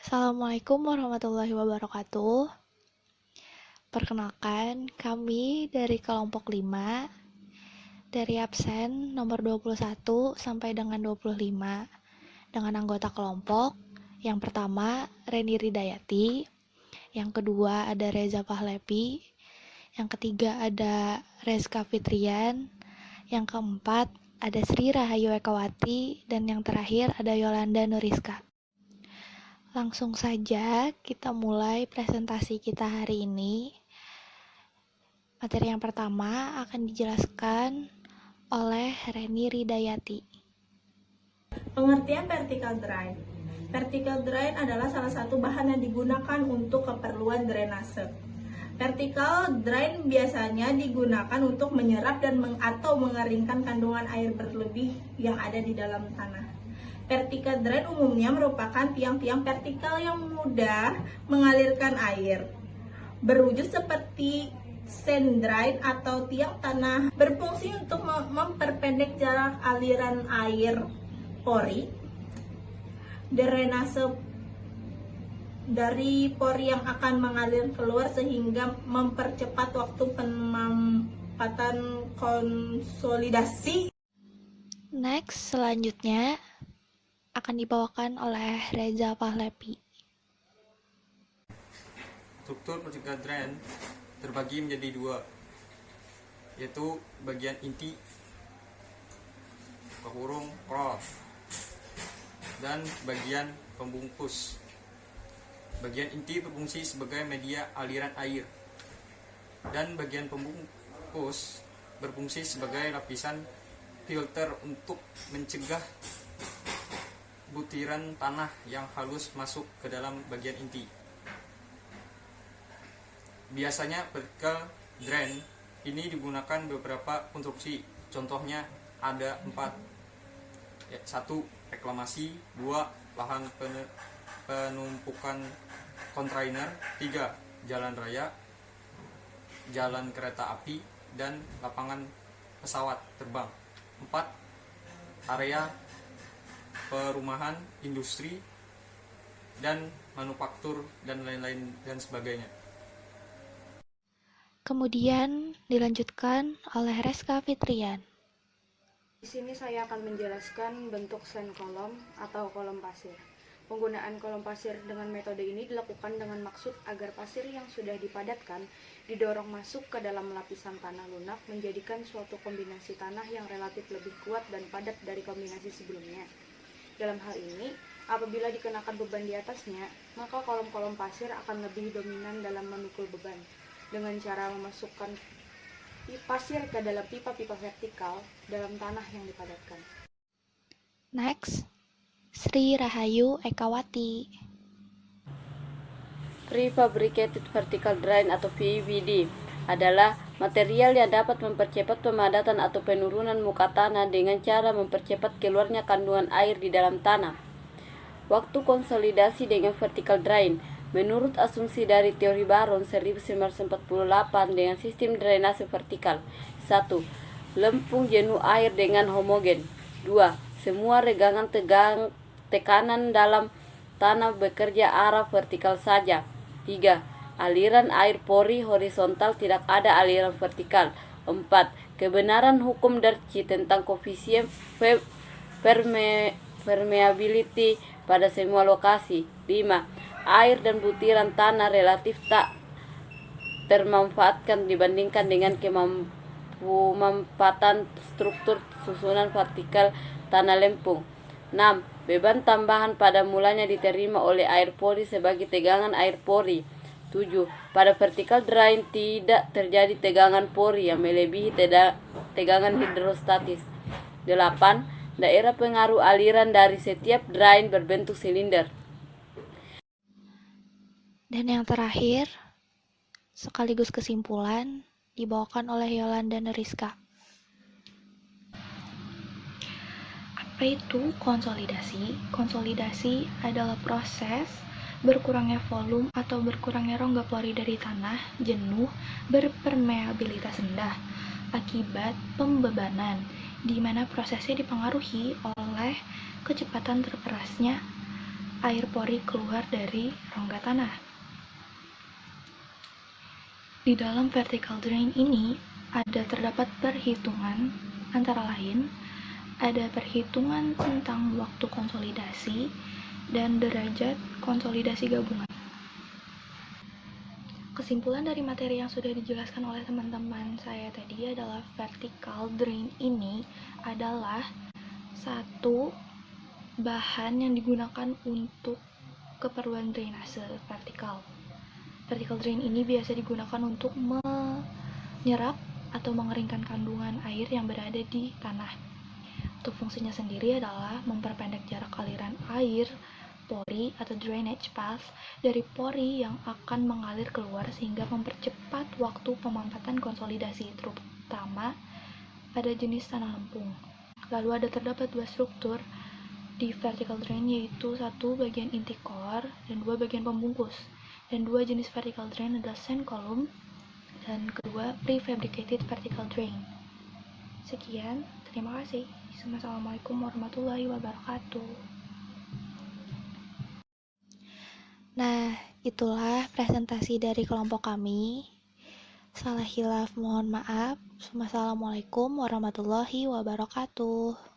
Assalamualaikum warahmatullahi wabarakatuh. Perkenalkan, kami dari kelompok 5, dari absen nomor 21 sampai dengan 25, dengan anggota kelompok. Yang pertama, Reni Ridayati. Yang kedua ada Reza Pahlevi. Yang ketiga ada Rezka Fitrian. Yang keempat ada Sri Rahayu Ekawati. Dan yang terakhir ada Yolanda Nuriska. Langsung saja kita mulai presentasi kita hari ini. Materi yang pertama akan dijelaskan oleh Reni Ridayati. Pengertian vertical drain. Vertical drain adalah salah satu bahan yang digunakan untuk keperluan drainase. Vertical drain biasanya digunakan untuk menyerap dan atau mengeringkan kandungan air berlebih yang ada di dalam tanah. Vertical drain umumnya merupakan tiang-tiang vertikal yang mudah mengalirkan air, berwujud seperti sand drain atau tiang tanah, berfungsi untuk memperpendek jarak aliran air pori, drainase dari pori yang akan mengalir keluar sehingga mempercepat waktu penempatan konsolidasi. Next, selanjutnya akan dibawakan oleh Reza Pahlevi. Struktur vertical drain terbagi menjadi dua, yaitu bagian inti (cross) dan bagian pembungkus. Bagian inti berfungsi sebagai media aliran air, dan bagian pembungkus berfungsi sebagai lapisan filter untuk mencegah butiran tanah yang halus masuk ke dalam bagian inti. Biasanya vertical drain ini digunakan beberapa konstruksi. Contohnya ada 4. 1. Reklamasi. 2. Lahan penumpukan kontainer. 3. Jalan raya, jalan kereta api, dan lapangan pesawat terbang. 4. Area perumahan, industri, dan manufaktur, dan lain-lain dan sebagainya. Kemudian dilanjutkan oleh Rezka Fitrian. Di sini saya akan menjelaskan bentuk sand kolom atau kolom pasir. Penggunaan kolom pasir dengan metode ini dilakukan dengan maksud agar pasir yang sudah dipadatkan didorong masuk ke dalam lapisan tanah lunak, menjadikan suatu kombinasi tanah yang relatif lebih kuat dan padat dari kombinasi sebelumnya. Dalam hal ini, apabila dikenakan beban di atasnya, maka kolom-kolom pasir akan lebih dominan dalam memikul beban, dengan cara memasukkan pasir ke dalam pipa-pipa vertikal dalam tanah yang dipadatkan. Next, Sri Rahayu Ekawati. Prefabricated vertical drain atau PVD adalah material yang dapat mempercepat pemadatan atau penurunan muka tanah dengan cara mempercepat keluarnya kandungan air di dalam tanah. Waktu konsolidasi dengan vertical drain. Menurut asumsi dari teori Baron 1948 dengan sistem drainase vertikal. 1. Lempung jenuh air dengan homogen. 2. Semua regangan tekanan dalam tanah bekerja arah vertikal saja. 3. Aliran air pori horizontal, tidak ada aliran vertikal. 4. Kebenaran hukum Darcy tentang koefisien permeability pada semua lokasi. 5. Air dan butiran tanah relatif tak termanfaatkan dibandingkan dengan kemanfaatan struktur susunan vertikal tanah lempung. 6. Beban tambahan pada mulanya diterima oleh air pori sebagai tegangan air pori. 7. Pada vertical drain tidak terjadi tegangan pori yang melebihi tegangan hidrostatis. 8. Daerah pengaruh aliran dari setiap drain berbentuk silinder. Dan yang terakhir, sekaligus kesimpulan, dibawakan oleh Yolanda Nuriska. Apa itu konsolidasi? Konsolidasi adalah proses berkurangnya volume atau berkurangnya rongga pori dari tanah jenuh berpermeabilitas rendah akibat pembebanan, di mana prosesnya dipengaruhi oleh kecepatan terperasnya air pori keluar dari rongga tanah. Di dalam vertical drain ini terdapat perhitungan, antara lain ada perhitungan tentang waktu konsolidasi dan derajat konsolidasi gabungan. Kesimpulan dari materi yang sudah dijelaskan oleh teman-teman saya tadi adalah vertical drain ini adalah satu bahan yang digunakan untuk keperluan drainase vertikal. Vertical drain ini biasa digunakan untuk menyerap atau mengeringkan kandungan air yang berada di tanah. Untuk fungsinya sendiri adalah memperpendek jarak aliran air pori atau drainage path dari pori yang akan mengalir keluar sehingga mempercepat waktu pemampatan konsolidasi, terutama pada jenis tanah lempung. Lalu terdapat dua struktur di vertical drain, yaitu satu bagian inti core dan dua bagian pembungkus. Dan dua jenis vertical drain adalah sand column dan kedua prefabricated vertical drain. Sekian, terima kasih. Assalamualaikum warahmatullahi wabarakatuh. Nah, itulah presentasi dari kelompok kami. Salah hilaf mohon maaf. Wassalamualaikum warahmatullahi wabarakatuh.